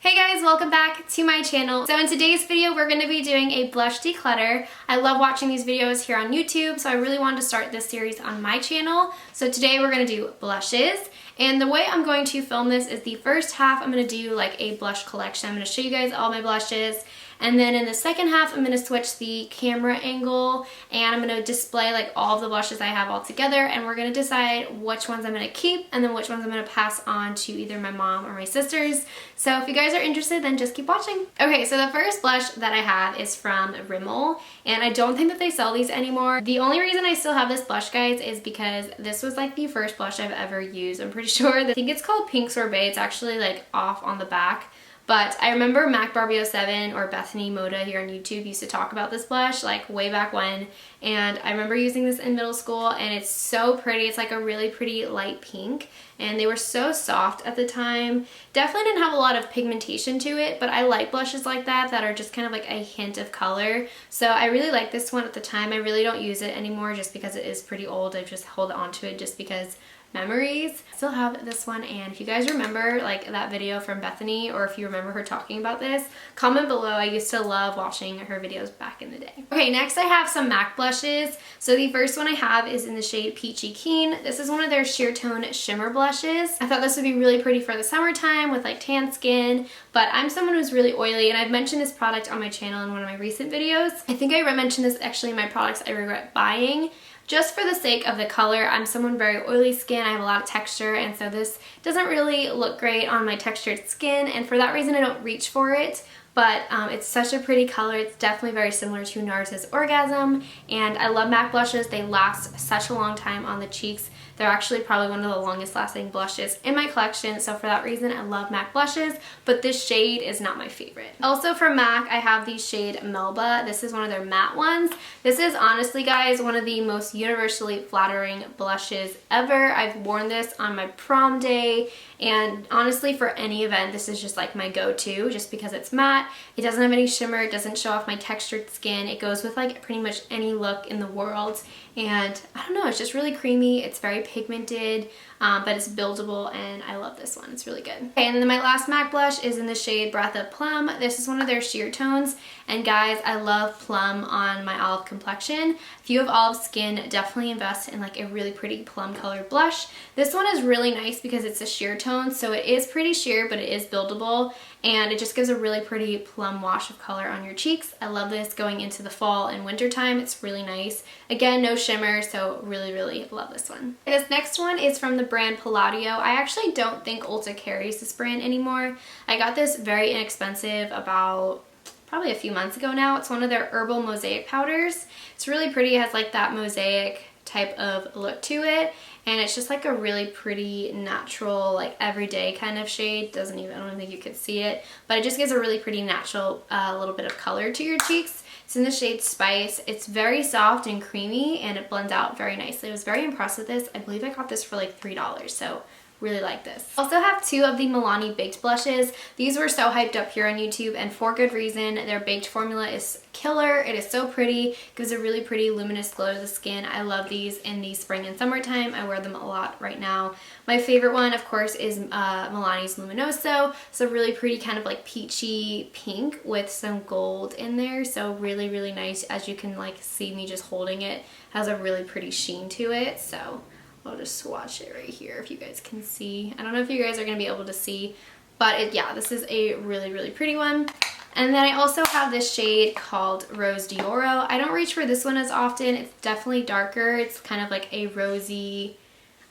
Hey guys, welcome back to my channel. So in today's video, we're going to be doing a blush declutter. I love watching these videos here on YouTube, so I really wanted to start this series on my channel. So today we're going to do blushes. And the way I'm going to film this is the first half I'm going to do like a blush collection. I'm going to show you guys all my blushes. And then in the second half, I'm going to switch the camera angle and I'm going to display like all of the blushes I have all together, and we're going to decide which ones I'm going to keep and then which ones I'm going to pass on to either my mom or my sisters. So if you guys are interested, then just keep watching. Okay, so the first blush that I have is from Rimmel, and I don't think that they sell these anymore. The only reason I still have this blush, guys, is because this was like the first blush I've ever used. I'm pretty sure I think it's called Pink Sorbet. It's actually like off on the back. But I remember Mac Barbie 07 or Bethany Moda here on YouTube used to talk about this blush like way back when, and I remember using this in middle school, and it's so pretty. It's like a really pretty light pink, and they were so soft at the time. Definitely didn't have a lot of pigmentation to it, but I like blushes like that are just kind of like a hint of color. So I really like this one at the time. I really don't use it anymore just because it is pretty old. I just hold on to it just because memories. I still have this one, and if you guys remember like that video from Bethany, or if you remember her talking about this, comment below. I used to love watching her videos back in the day. Okay, next I have some MAC blushes. So the first one I have is in the shade Peachy Keen. This is one of their sheer tone shimmer blushes. I thought this would be really pretty for the summertime with like tan skin, but I'm someone who's really oily, and I've mentioned this product on my channel in one of my recent videos. I think I mentioned this actually in my products I regret buying. Just for the sake of the color, I'm someone very oily skin. I have a lot of texture, and so this doesn't really look great on my textured skin, and for that reason I don't reach for it. But it's such a pretty color. It's definitely very similar to NARS's Orgasm, and I love MAC blushes. They last such a long time on the cheeks. They're actually probably one of the longest lasting blushes in my collection, so for that reason I love MAC blushes, but this shade is not my favorite. Also from MAC, I have the shade Melba. This is one of their matte ones. This is honestly, guys, one of the most universally flattering blushes ever. I've worn this on my prom day, and honestly for any event this is just like my go-to just because it's matte. It doesn't have any shimmer, it doesn't show off my textured skin. It goes with like pretty much any look in the world, and I don't know, it's just really creamy. It's very pigmented, but it's buildable, and I love this one. It's really good. Okay, and then my last MAC blush is in the shade Breath of Plum. This is one of their sheer tones, and guys, I love plum on my olive complexion. If you have olive skin, definitely invest in like a really pretty plum colored blush. This one is really nice because it's a sheer tone, so it is pretty sheer, but it is buildable, and it just gives a really pretty plum wash of color on your cheeks. I love this going into the fall and winter time. It's really nice. Again, no shimmer, so really love this one. This next one is from the brand Palladio. I actually don't think Ulta carries this brand anymore. I got this very inexpensive about probably a few months ago now. It's one of their herbal mosaic powders. It's really pretty. It has like that mosaic type of look to it, and it's just like a really pretty natural like everyday kind of shade. I don't think you could see it, but it just gives a really pretty natural little bit of color to your cheeks. It's in the shade Spice. It's very soft and creamy, and it blends out very nicely. I was very impressed with this. I believe I got this for like $3, so really like this. Also have two of the Milani baked blushes. These were so hyped up here on YouTube, and for good reason. Their baked formula is killer. It is so pretty. Gives a really pretty luminous glow to the skin. I love these in the spring and summertime. I wear them a lot right now. My favorite one, of course, is Milani's Luminoso. It's a really pretty kind of like peachy pink with some gold in there. So really nice. As you can like see me just holding it, has a really pretty sheen to it. So I'll just swatch it right here if you guys can see. I don't know if you guys are going to be able to see, but yeah, this is a really pretty one. And then I also have this shade called Rose d'Oro. I don't reach for this one as often. It's definitely darker. It's kind of like a rosy,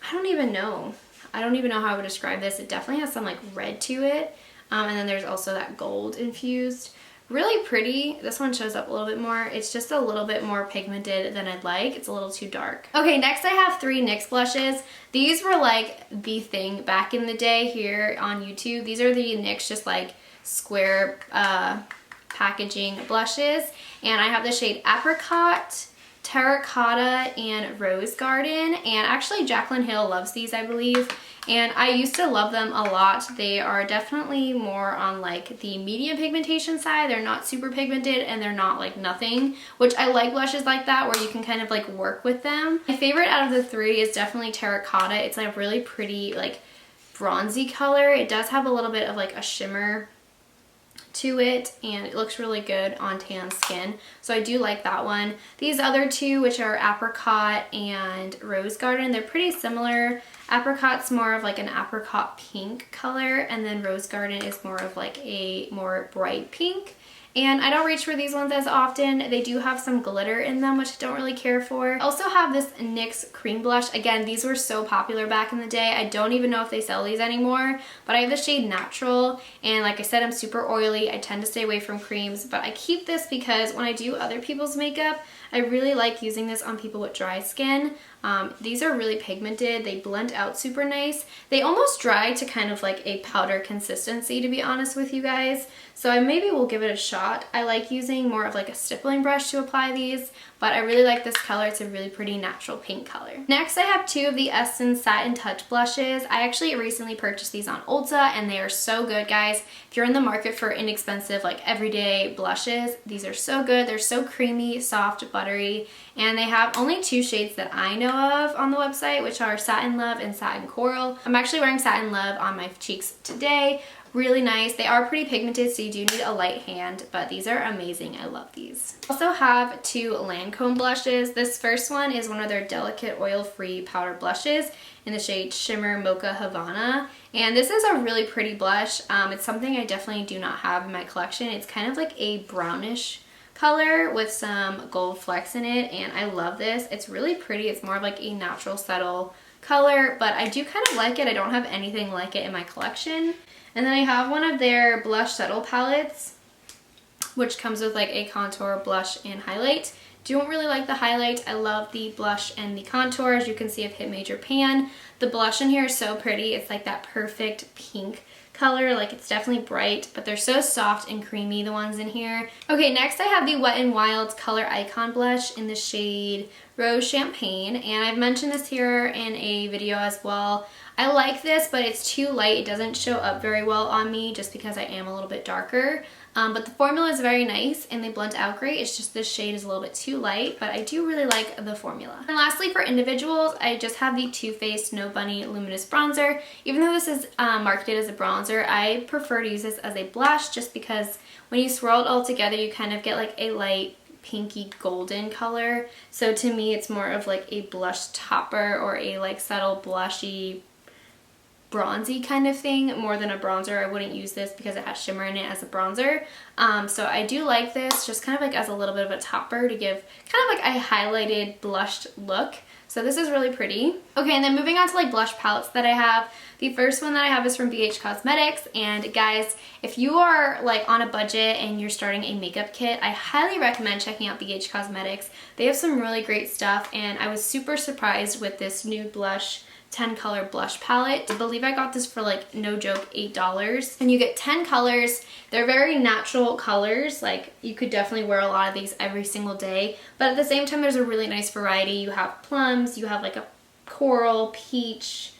I don't even know how I would describe this. It definitely has some like red to it. And then there's also that gold infused. Really pretty. This one shows up a little bit more. It's just a little bit more pigmented than I'd like. It's a little too dark. Okay, next I have three NYX blushes. These were like the thing back in the day here on YouTube. These are the NYX just like square packaging blushes, and I have the shade Apricot, Terracotta, and Rose Garden, and actually Jaclyn Hill loves these, I believe. And I used to love them a lot. They are definitely more on like the medium pigmentation side. They're not super pigmented, and they're not like nothing, which I like blushes like that where you can kind of like work with them. My favorite out of the three is definitely Terracotta. It's like a really pretty like bronzy color. It does have a little bit of like a shimmer to it, and it looks really good on tan skin, so I do like that one. These other two, which are Apricot and Rose Garden, they're pretty similar. Apricot's more of like an apricot pink color, and then Rose Garden is more of like a more bright pink. And I don't reach for these ones as often. They do have some glitter in them, which I don't really care for. I also have this NYX cream blush. Again, these were so popular back in the day. I don't even know if they sell these anymore, but I have the shade Natural, and like I said, I'm super oily. I tend to stay away from creams, but I keep this because when I do other people's makeup, I really like using this on people with dry skin. These are really pigmented. They blend out super nice. They almost dry to kind of like a powder consistency, to be honest with you guys. So I maybe will give it a shot. I like using more of like a stippling brush to apply these, but I really like this color. It's a really pretty natural pink color. Next, I have two of the Essence Satin Touch blushes. I actually recently purchased these on Ulta, and they are so good, guys. If you're in the market for inexpensive, like everyday blushes, these are so good. They're so creamy, soft, buttery, and they have only two shades that I know of on the website, which are Satin Love and Satin Coral. I'm actually wearing Satin Love on my cheeks today. Really nice. They are pretty pigmented, so you do need a light hand, but these are amazing. I love these. I also have two Lancome blushes. This first one is one of their delicate oil-free powder blushes in the shade Shimmer Mocha Havana, and this is a really pretty blush. It's something I definitely do not have in my collection. It's kind of like a brownish color with some gold flecks in it, and I love this. It's really pretty. It's more of like a natural subtle color, but I do kind of like it. I don't have anything like it in my collection. And then I have one of their blush settle palettes, which comes with like a contour, blush, and highlight. Don't really like the highlight. I love the blush and the contour. As you can see, I've hit major pan. The blush in here is so pretty. It's like that perfect pink color. Like, it's definitely bright, but they're so soft and creamy, the ones in here. Okay, next I have the Wet n Wild Color Icon blush in the shade Rose Champagne, and I've mentioned this here in a video as well. I like this, but it's too light. It doesn't show up very well on me just because I am a little bit darker. But the formula is very nice and they blend out great. It's just this shade is a little bit too light, but I do really like the formula. And lastly, for individuals, I just have the Too Faced Snow Bunny Luminous Bronzer. Even though this is marketed as a bronzer, I prefer to use this as a blush just because when you swirl it all together, you kind of get like a light pinky golden color. So to me, it's more of like a blush topper or a like subtle blushy bronzy kind of thing more than a bronzer. I wouldn't use this because it has shimmer in it as a bronzer. So I do like this just kind of like as a little bit of a topper to give kind of like a highlighted blushed look. So this is really pretty. Okay, and then moving on to like blush palettes that I have. The first one that I have is from BH Cosmetics, and guys, if you are like on a budget and you're starting a makeup kit, I highly recommend checking out BH Cosmetics. They have some really great stuff, and I was super surprised with this nude blush 10 color blush palette. I believe I got this for like, no joke, $8. And you get 10 colors. They're very natural colors. Like, you could definitely wear a lot of these every single day. But at the same time, there's a really nice variety. You have plums, you have like a coral, peach.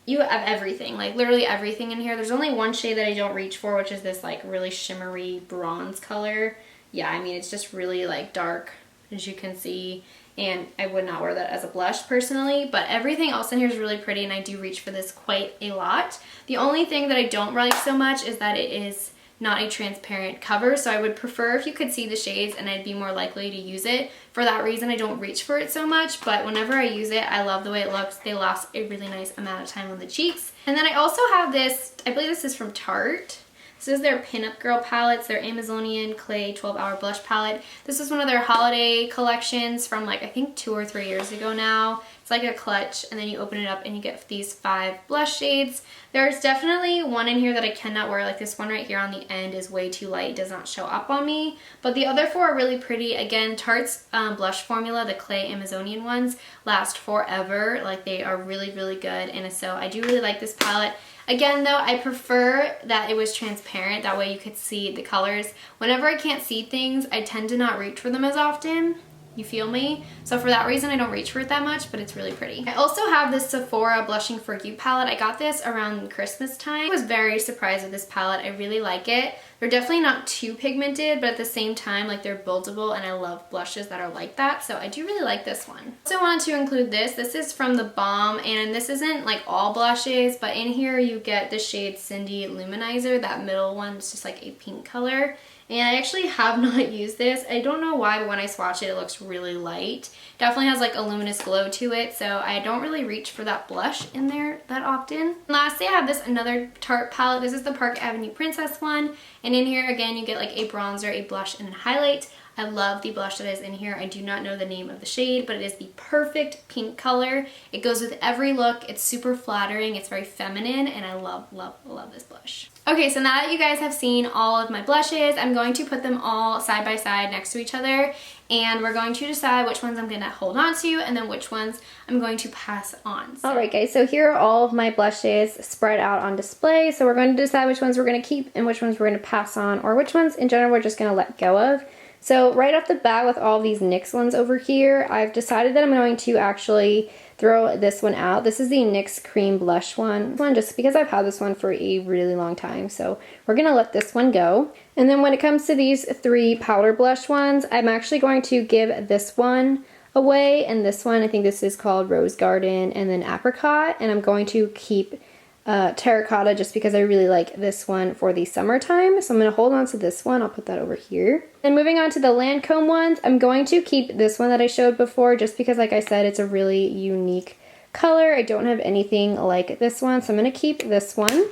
You have everything, like literally everything in here. There's only one shade that I don't reach for, which is this like really shimmery bronze color. Yeah, I mean, it's just really like dark, as you can see. And I would not wear that as a blush personally, but everything else in here is really pretty, and I do reach for this quite a lot. The only thing that I don't like so much is that it is not a transparent cover, so I would prefer if you could see the shades and I'd be more likely to use it. For that reason, I don't reach for it so much, but whenever I use it, I love the way it looks. They last a really nice amount of time on the cheeks. And then I also have this, I believe this is from Tarte. This is their Pinup Girl palettes, their Amazonian Clay 12-Hour Blush Palette. This is one of their holiday collections from like, I think 2 or 3 years ago now. It's like a clutch, and then you open it up and you get these 5 blush shades. There's definitely one in here that I cannot wear. Like this one right here on the end is way too light. It does not show up on me. But the other 4 are really pretty. Again, Tarte's blush formula, the Clay Amazonian ones, last forever. Like, they are really, really good. And so I do really like this palette. Again, though, I prefer that it was transparent. That way you could see the colors. Whenever I can't see things, I tend to not reach for them as often. You feel me? So for that reason, I don't reach for it that much, but it's really pretty. I also have this Sephora Blushing For You palette. I got this around Christmas time. I was very surprised with this palette. I really like it. They're definitely not too pigmented, but at the same time, like they're buildable, and I love blushes that are like that, so I do really like this one. Also wanted to include this. This is from The Balm, and this isn't like all blushes, but in here you get the shade Cindy Luminizer. That middle one is just like a pink color. And I actually have not used this. I don't know why, but when I swatch it, it looks really light. Definitely has like a luminous glow to it, so I don't really reach for that blush in there that often. And lastly, I have this another Tarte palette. This is the Park Avenue Princess one. And in here, again, you get like a bronzer, a blush, and a highlight. I love the blush that is in here. I do not know the name of the shade, but it is the perfect pink color. It goes with every look. It's super flattering. It's very feminine, and I love, love, love this blush. Okay, so now that you guys have seen all of my blushes, I'm going to put them all side by side next to each other, and we're going to decide which ones I'm going to hold on to and then which ones I'm going to pass on. So. Alright guys, so here are all of my blushes spread out on display, so we're going to decide which ones we're going to keep and which ones we're going to pass on, or which ones in general we're just going to let go of. So right off the bat with all these NYX ones over here, I've decided that I'm going to actually throw this one out. This is the NYX Cream Blush one just because I've had this one for a really long time. So we're going to let this one go. And then when it comes to these three powder blush ones, I'm actually going to give this one away. And this one, I think this is called Rose Garden and then Apricot. And I'm going to keep Terracotta just because I really like this one for the summertime. So I'm going to hold on to this one. I'll put that over here. And moving on to the Lancome ones, I'm going to keep this one that I showed before just because, like I said, it's a really unique color. I don't have anything like this one, so I'm going to keep this one.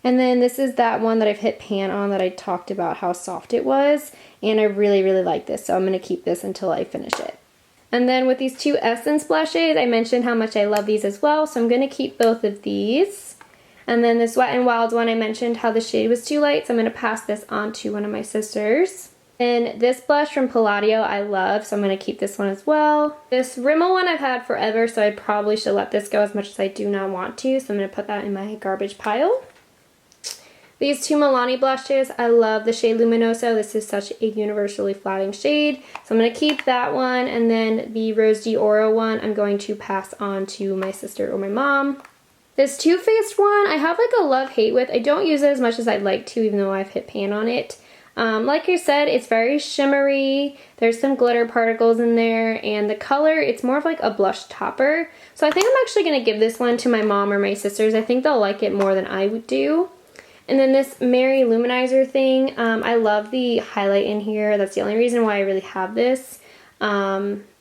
And then this is that one that I've hit pan on that I talked about how soft it was, and I really, really like this, so I'm going to keep this until I finish it. And then with these two Essence blushes, I mentioned how much I love these as well, so I'm going to keep both of these. And then this Wet n Wild one, I mentioned how the shade was too light, so I'm going to pass this on to one of my sisters. And this blush from Palladio I love, so I'm going to keep this one as well. This Rimmel one I've had forever, so I probably should let this go as much as I do not want to, so I'm going to put that in my garbage pile. These two Milani blushes, I love the shade Luminoso. This is such a universally flattering shade. So I'm going to keep that one, and then the Rose d'Oro one I'm going to pass on to my sister or my mom. This Too Faced one, I have like a love-hate with. I don't use it as much as I'd like to, even though I've hit pan on it. Like I said, it's very shimmery. There's some glitter particles in there, and the color, it's more of like a blush topper. So I think I'm actually going to give this one to my mom or my sisters. I think they'll like it more than I would do. And then this Mary Luminizer thing, I love the highlight in here. That's the only reason why I really have this.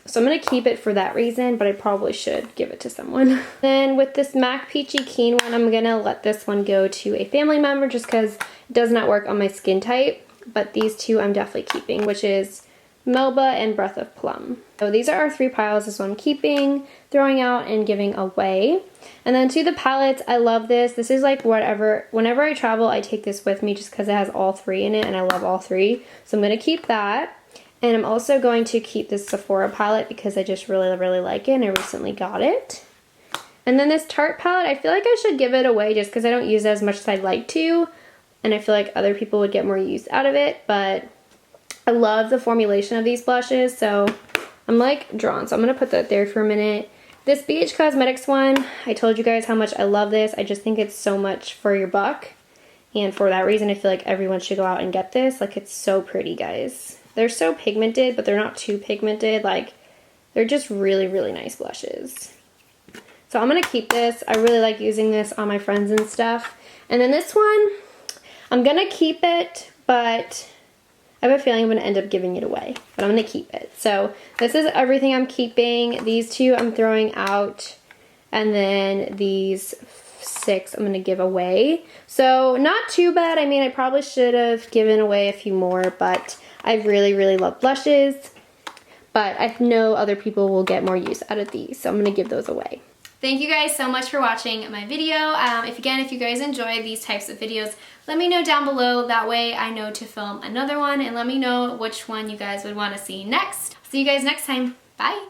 So I'm going to keep it for that reason, but I probably should give it to someone. Then with this MAC Peachy Keen one, I'm going to let this one go to a family member just because it does not work on my skin type. But these two I'm definitely keeping, which is Melba and Breath of Plum. So these are our three piles. This one I'm keeping, throwing out, and giving away. And then to the palettes, I love this. This is like whenever I travel, I take this with me just because it has all three in it, and I love all three. So I'm going to keep that. And I'm also going to keep this Sephora palette because I just really, really like it, and I recently got it. And then this Tarte palette, I feel like I should give it away just because I don't use it as much as I'd like to. And I feel like other people would get more use out of it, but I love the formulation of these blushes, so I'm like drawn. So I'm going to put that there for a minute. This BH Cosmetics one, I told you guys how much I love this. I just think it's so much for your buck. And for that reason, I feel like everyone should go out and get this. Like, it's so pretty, guys. They're so pigmented, but they're not too pigmented. Like, they're just really, really nice blushes. So I'm going to keep this. I really like using this on my friends and stuff. And then this one, I'm going to keep it, but I have a feeling I'm going to end up giving it away, but I'm going to keep it. So this is everything I'm keeping. These two I'm throwing out, and then these 6 I'm going to give away. So not too bad. I mean, I probably should have given away a few more, but I really, really love blushes. But I know other people will get more use out of these, so I'm going to give those away. Thank you guys so much for watching my video. If you guys enjoy these types of videos, let me know down below. That way I know to film another one, and let me know which one you guys would want to see next. See you guys next time. Bye!